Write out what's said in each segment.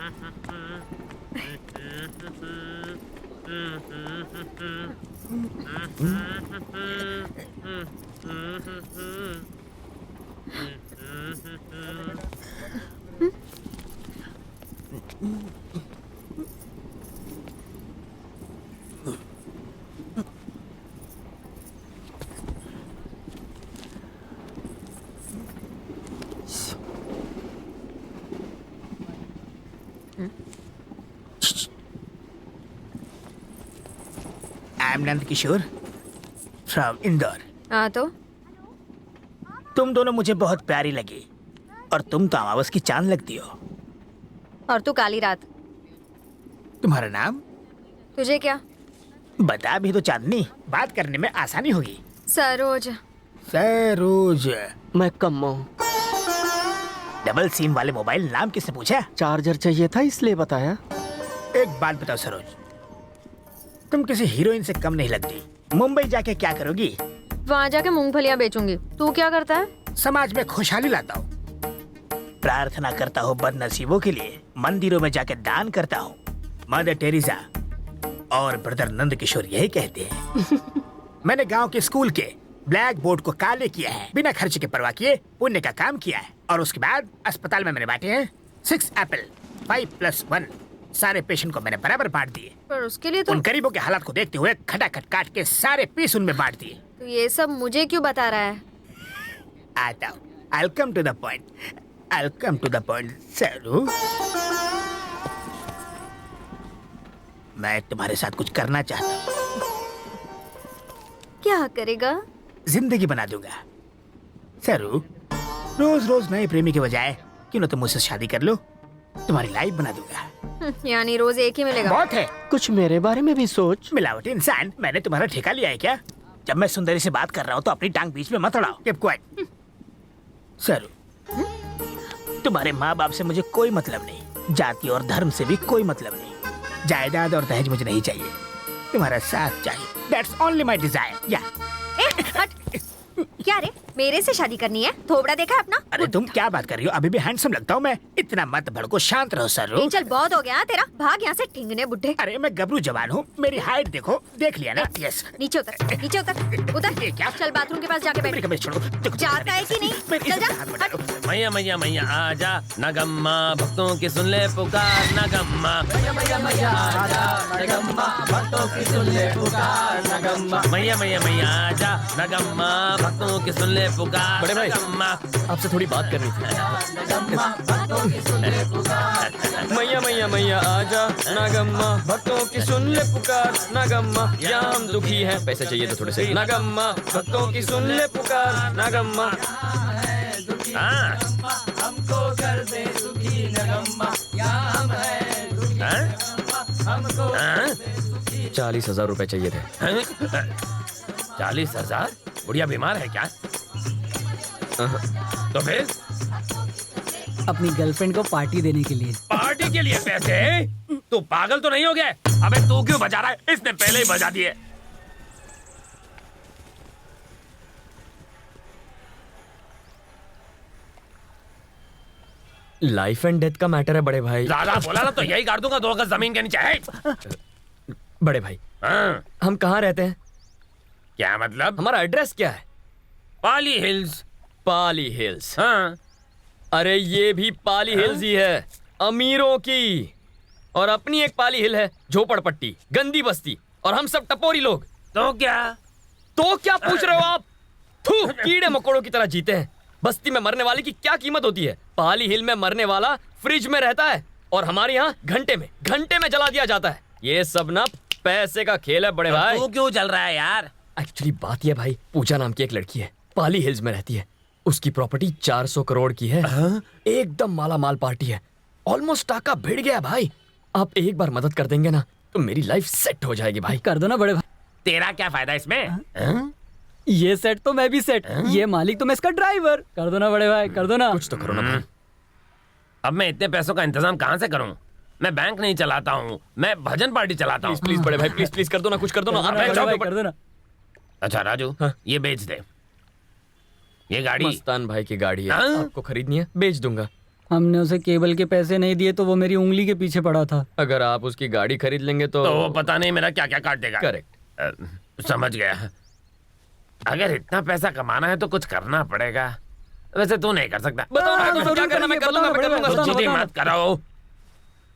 I am Nand Kishore from Indore. हाँ तो तुम दोनों मुझे बहुत प्यारी लगी और तुम तो अमावस की चांद लगती हो। और तू काली रात। तुम्हारा नाम तुझे क्या? बता भी दो चांदनी, बात करने में आसानी होगी। सरोज। सरोज। मैं कम्मो। डबल सिम वाले मोबाइल नाम किसने पूछा? चार्जर चाहिए था इसलिए बताया। एक बात बताओ सरोज, तुम किसी हीरोइन से कम नहीं लगती। मुंबई जाके क्या करोगी? वहाँ जाके मूंगफलियाँ बेचूंगी। तू क्या करता है? समाज में खुशहाली लाता हूँ, प्रार्थना करता हूँ बदनसीबों के लिए, मंदिरों में जाके दान करता हूँ। मदर टेरेसा और ब्रदर नंद किशोर यही कहते हैं। मैंने गांव के स्कूल के ब्लैक बोर्ड को काले किया है, बिना खर्च के परवाह किए पुण्य का काम किया है। और उसके बाद अस्पताल में मैंने बांटे हैं 6 एप्पल 5+1। सारे पेशेंट को मैंने बराबर बांट दिए। पर उसके लिए तो उन गरीबों के हालात को देखते हुए खटाखट काट के सारे पीस उनमें बांट दिए। तो ये सब मुझे क्यों बता रहा है? आता हूँ, I'll come to the point. I'll come to the point, सरू। मैं तुम्हारे साथ कुछ करना चाहता हूँ। क्या करेगा? जिंदगी बना दूंगा। सरू, रोज रोज नए प्रेमी के बजाय क्यों ना तुम मुझसे शादी कर लो, तुम्हारी लाइफ बना दूंगा। यानी रोज एक ही मिलेगा? बहुत है। कुछ मेरे बारे में भी सोच। मिलावटी इंसान, मैंने तुम्हारा ठेका लिया है क्या? जब मैं सुंदरी से बात कर रहा हूँ तो अपनी टांग बीच में मत अड़ाओ। Keep quiet। सरू, तुम्हारे माँ बाप से मुझे कोई मतलब नहीं, जाति और धर्म से भी कोई मतलब नहीं, जायदाद और दहेज मुझे नहीं चाहिए, तुम्हारा साथ चाहिए। That's only my desire। या हट। क्या रे, मेरे से शादी करनी है? थोबड़ा देखा है अपना? अरे तुम क्या बात कर रही हो? अभी भी हैंडसम लगता हूँ मैं। इतना मत भड़को, शांत रहो सरू। चल बहुत हो गया तेरा, भाग यहाँ से ठिंगने बुड्ढे। अरे मैं गबरू जवान हूँ, मेरी हाइट देखो, देख लिया ना? यस। नीचे उतर, नीचे उतर, उतर। ये क्या? चल बाथरूम के पास जाके मेरी बैठ। कमर छोड़ो। देखो, जाता है कि नहीं? मेरी चल जा, हाथ बटा लो। मैया मैया मैया आजा, नगम्मा भक्तों की सुन ले पुकार, नगम्मा मैया मैया मैया आजा, नगम्मा भक्तों की सुन ले पुकार, नगम्मा मैया मैया मैया आजा, नगम्मा भक्तों की सुन ले पुकार। बड़े भाई, आपसे थोड़ी बात करनी थी। मैया मैया मैया आजा, नागम्मा भक्तों की सुन ले पुकार, नागम्मा या हम दुखी हैं, पैसे चाहिए तो थोड़े से। नागम्मा भक्तों की सुन ले पुकार, नागम्मा हमको कर दे सुखी, नगम्मा या हम है हमको 40,000 रुपए चाहिए थे। 40,000? बुढ़िया बीमार है क्या? तो फिर अपनी गर्लफ्रेंड को पार्टी देने के लिए। पार्टी के लिए पैसे? तू पागल तो नहीं हो गया? अबे तू क्यों बजा रहा है? इसने पहले ही बजा दिए। लाइफ एंड डेथ का मैटर है बड़े भाई। ज्यादा बोला ना तो यही काट दूंगा 2 गज जमीन के नीचे है। बड़े भाई, हाँ, हम कहाँ रहते हैं? क्या मतलब? हमारा एड्रेस क्या है? पाली हिल्स। पाली हिल्स। हाँ, अरे ये भी पाली हिल्स ही है, अमीरों की। और अपनी एक पाली हिल है, झोपड़पट्टी, गंदी बस्ती, और हम सब टपोरी लोग। तो क्या? तो क्या पूछ रहे हो आप? थू, कीड़े मकोड़ों की तरह जीते हैं। बस्ती में मरने वाले की क्या कीमत होती है? पाली हिल में मरने वाला फ्रिज में रहता है और हमारे यहाँ घंटे में जला दिया जाता है। ये सब ना पैसे का खेल है बड़े भाई। तू क्यों चल रहा है यार? एक्चुअली बात यह भाई, पूजा नाम की एक लड़की है, पाली हिल्स में रहती है। उसकी प्रॉपर्टी 400 करोड़ की है। एकदम माला माल पार्टी है। ऑलमोस्ट टाका भिड़ गया भाई। आप एक बार मदद कर देंगे ना तो मेरी लाइफ सेट हो जाएगी भाई। कर दो ना बड़े भाई। तेरा क्या फायदा इसमें? ये सेट तो मैं भी सेट, ये मालिक तो मैं इसका ड्राइवर। कर दो ना बड़े भाई, कर दो ना। कुछ तो करो ना भाई। अब मैं इतने पैसों का इंतजाम कहाँ से करूँ? मैं बैंक नहीं चलाता हूँ, मैं भजन पार्टी चलाता हूँ। प्लीज बड़े भाई, प्लीज कर दो ना, कुछ कर दो ना। बड़े भाई, कर दो ना। अच्छा राजू, हाँ। ये बेच दे। ये गाड़ी मस्तान भाई की गाड़ी है, हाँ? आपको खरीदनी है? बेच दूंगा। हमने उसे केबल के पैसे नहीं दिए तो वो मेरी उंगली के पीछे पड़ा था। अगर आप उसकी गाड़ी खरीद लेंगे तो वो पता नहीं मेरा क्या क्या काट देगा। करेक्ट। समझ गया। अगर इतना पैसा कमाना है तो कुछ करना पड़ेगा। वैसे तू नहीं कर सकता। बताओ ना, हाँ, तो जरूर क्या करना, मैं कर लूंगा, मैं कर लूंगा। बताओ, कुछ जिद बताओ। मत कराओ।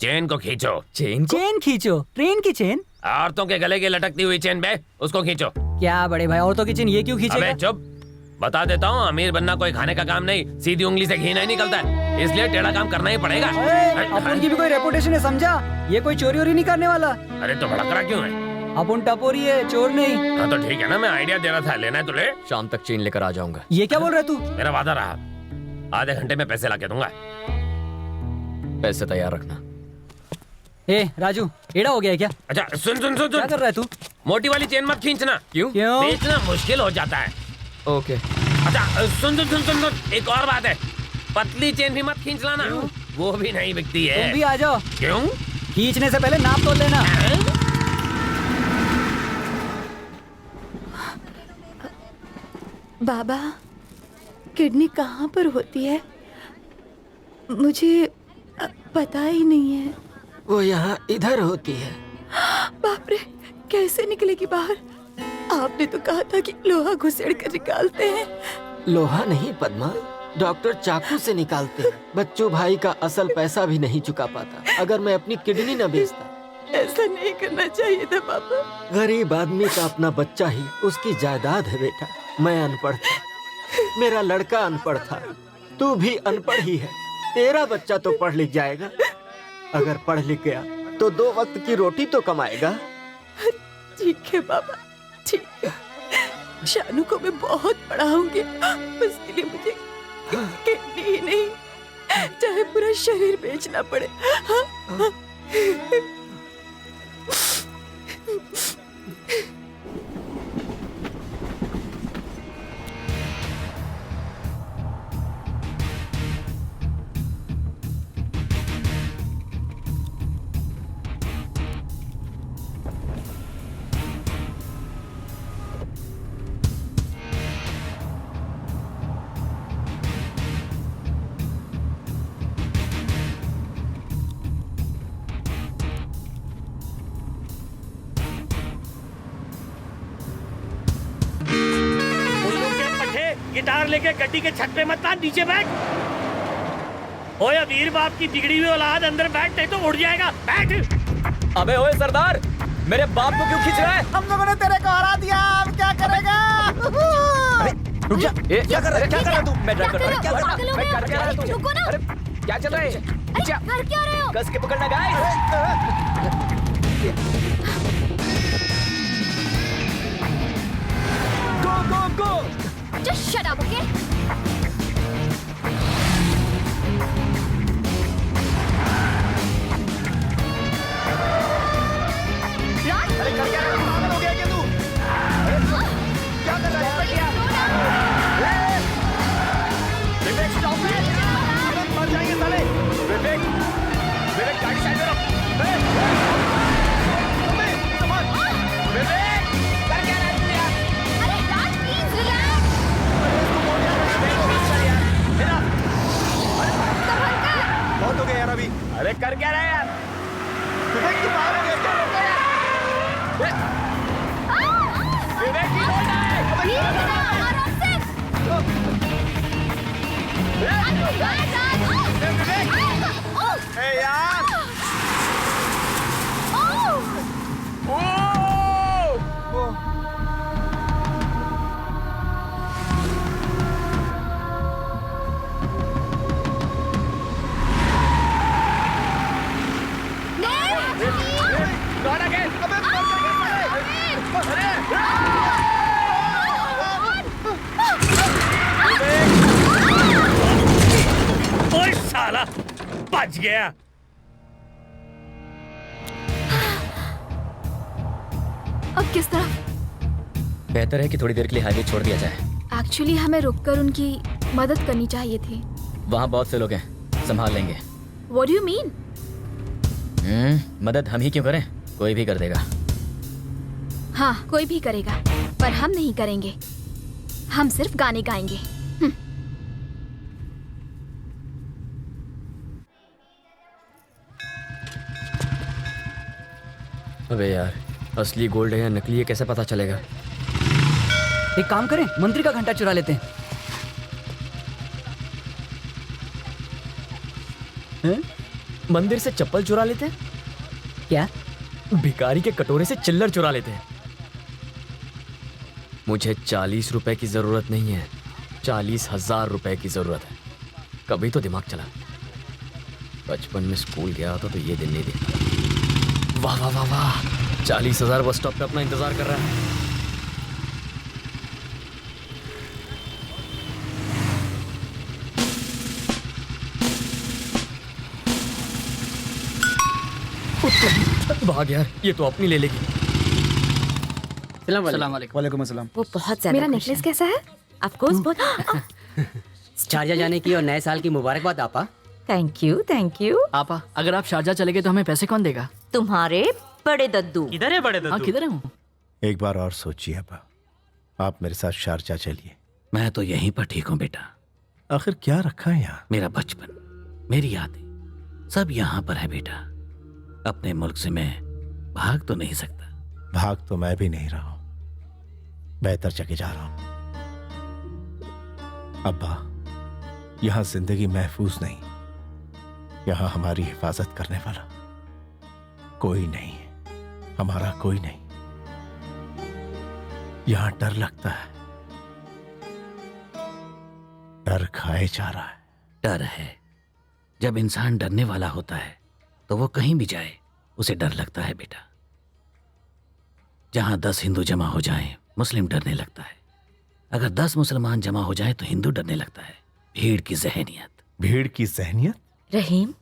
चेन को खींचो। चेन को? चेन खींचो? ट्रेन की चेन? औरतों के गले की लटकती हुई चेन बे, उसको खींचो। क्या बड़े भाई, औरतों की चेन ये क्यों अबे खींचेगा? चुप। बता देता हूँ, अमीर बनना कोई खाने का काम नहीं, सीधी उंगली से घी नहीं निकलता है, इसलिए टेढ़ा काम करना ही पड़ेगा। अपन की भी कोई रेपुटेशन है, समझा? ये कोई चोरी वोरी नहीं करने वाला। अरे तो भड़क रहा क्यों है? अपन टपोरी है, चोर नहीं। हाँ तो ठीक है ना, मैं आइडिया दे रहा था, लेना है तो ले। शाम तक चेन लेकर आ जाऊंगा। ये क्या बोल रहा है तू? मेरा वादा रहा, आधे घंटे में पैसे लाके दूंगा। पैसे तैयार रखना। ए राजू, एड़ा हो गया है क्या? अच्छा सुन सुन सुन क्या सुन, कर रहा है तू? मोटी वाली चेन मत खींचना, क्यों? क्यों? बेचना मुश्किल हो जाता है। ओके। अच्छा सुन सुन सुन सुन सुन, एक और बात है, पतली चेन भी मत खींच लाना, वो भी नहीं बिकती है। तुम भी आ जाओ, क्यों? खींचने से पहले नाप तोल लेना। बाबा, किडनी कहाँ पर होती है? मुझे पता ही नहीं है। वो यहाँ इधर होती है। बाप रे, कैसे निकलेगी बाहर? आपने तो कहा था कि लोहा घुसेड़ कर निकालते हैं। लोहा नहीं पद्मा, डॉक्टर चाकू से निकालते हैं। बच्चू भाई का असल पैसा भी नहीं चुका पाता। अगर मैं अपनी किडनी न बेचता। ऐसा नहीं करना चाहिए था पापा। गरीब आदमी का अपना बच्चा ही उसकी जायदाद है बेटा। मैं अनपढ़ था, मेरा लड़का अनपढ़ था, तू भी अनपढ़ ही है। तेरा बच्चा तो पढ़ लिख जाएगा। अगर पढ़ लिख गया तो 2 वक्त की रोटी तो कमाएगा। ठीक है बाबा, ठीक है। शानू को मैं बहुत पढ़ाऊंगी, उसके लिए मुझे किडनी ही नहीं, चाहे पूरा शरीर बेचना पड़े। हाँ? गिटार लेके गड्डी के छत पे मत ना, नीचे बैठ। ओए अमीर बाप की बिगड़ी हुई औलाद, अंदर बैठ नहीं तो उड़ जाएगा। बैठ। अबे ओए सरदार, मेरे बाप को क्यों खींच रहा है? हम लोगों ने तेरे को हरा दिया, अब क्या करेगा? रुक जा। क्या कर रहा है तू? मैं ड्राइव कर रहा हूँ। क्या कर रहे हो? मैं कर क्या रहा है तू? रुको ना। अरे क्या चल रहा है? अरे कर क्या रहे हो? कस के पकड़ना गाइस। गो गो गो। Just shut up, okay? Run! अरे कर क्या रहा है? पागल हो गया क्या तू? क्या कर रहा है? विवेक स्टॉप इट! मर जाएंगे साले! विवेक गाड़ी साइड में रख! विवेक कर क्या रहा है तू यार? अरे run, please, relax. बहुत हो गया यार अभी। अरे कर क्या रहा है यार? विवेक तू पागल हो गया क्या? विवेक की रोड है। Please, आराम से. ए यार! Not again! ओए साला, बच गया। अब किस तरफ? बेहतर है कि थोड़ी देर के लिए हाईवे छोड़ दिया जाए। एक्चुअली हमें रुककर उनकी मदद करनी चाहिए थी। वहाँ बहुत से लोग हैं, संभाल लेंगे। What do you mean? मदद हम ही क्यों करें? कोई भी कर देगा। हाँ, कोई भी करेगा, पर हम नहीं करेंगे। हम सिर्फ गाने गाएंगे। अबे यार, असली गोल्ड है या नकली है कैसे पता चलेगा? एक काम करें, मंत्री का घंटा चुरा लेते हैं। मंदिर से चप्पल चुरा लेते हैं? क्या? भिखारी के कटोरे से चिल्लर चुरा लेते हैं। मुझे 40 रुपए की जरूरत नहीं है, 40,000 रुपए की जरूरत है। कभी तो दिमाग चला। बचपन में स्कूल गया था तो ये दिन नहीं देखा। वाह वाह वाह वाह, 40,000 बस स्टॉप पे अपना इंतजार कर रहा है। भाग यार, ये तो अपनी ले लेगी। सलाम वालेकुम। वालेकुम अस्सलाम। वो बहुत ज्यादा। मेरा नेकलेस कैसा है? ऑफ कोर्स बहुत। शारजा जाने की और नए साल की मुबारकबाद आपा। Thank you thank you. आपा, अगर आप शारजा चले गए तो हमें पैसे कौन देगा? तुम्हारे बड़े दद्दू। किधर है बड़े हाँ, दद्दू? किधर है वो? एक बार और सोचिए अब्बा, आप मेरे साथ शारजा चलिए। मैं तो यहीं पर ठीक हूँ बेटा। आखिर क्या रखा है यहाँ? मेरा बचपन, मेरी यादें सब यहाँ पर है बेटा। अपने मुल्क से मैं भाग तो नहीं सकता। भाग तो मैं भी नहीं रहा हूं, बेहतर जगह जा रहा हूं। अब्बा, यहां जिंदगी महफूज नहीं, यहां हमारी हिफाजत करने वाला कोई नहीं है, हमारा कोई नहीं। यहां डर लगता है, डर खाए जा रहा है। डर है, जब इंसान डरने वाला होता है तो वो कहीं भी जाए उसे डर लगता है बेटा। जहां 10 हिंदू जमा हो जाएं, मुस्लिम डरने लगता है। अगर 10 मुसलमान जमा हो जाएं तो हिंदू डरने लगता है। भीड़ की जहनियत। भीड़ की जहनियत? रहीम,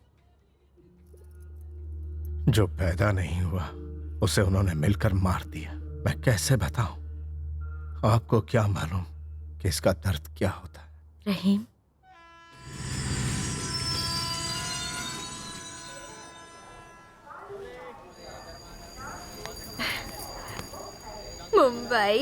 जो पैदा नहीं हुआ उसे उन्होंने मिलकर मार दिया। मैं कैसे बताऊं? आपको क्या मालूम कि इसका दर्द क्या होता है? रहीम, मुंबई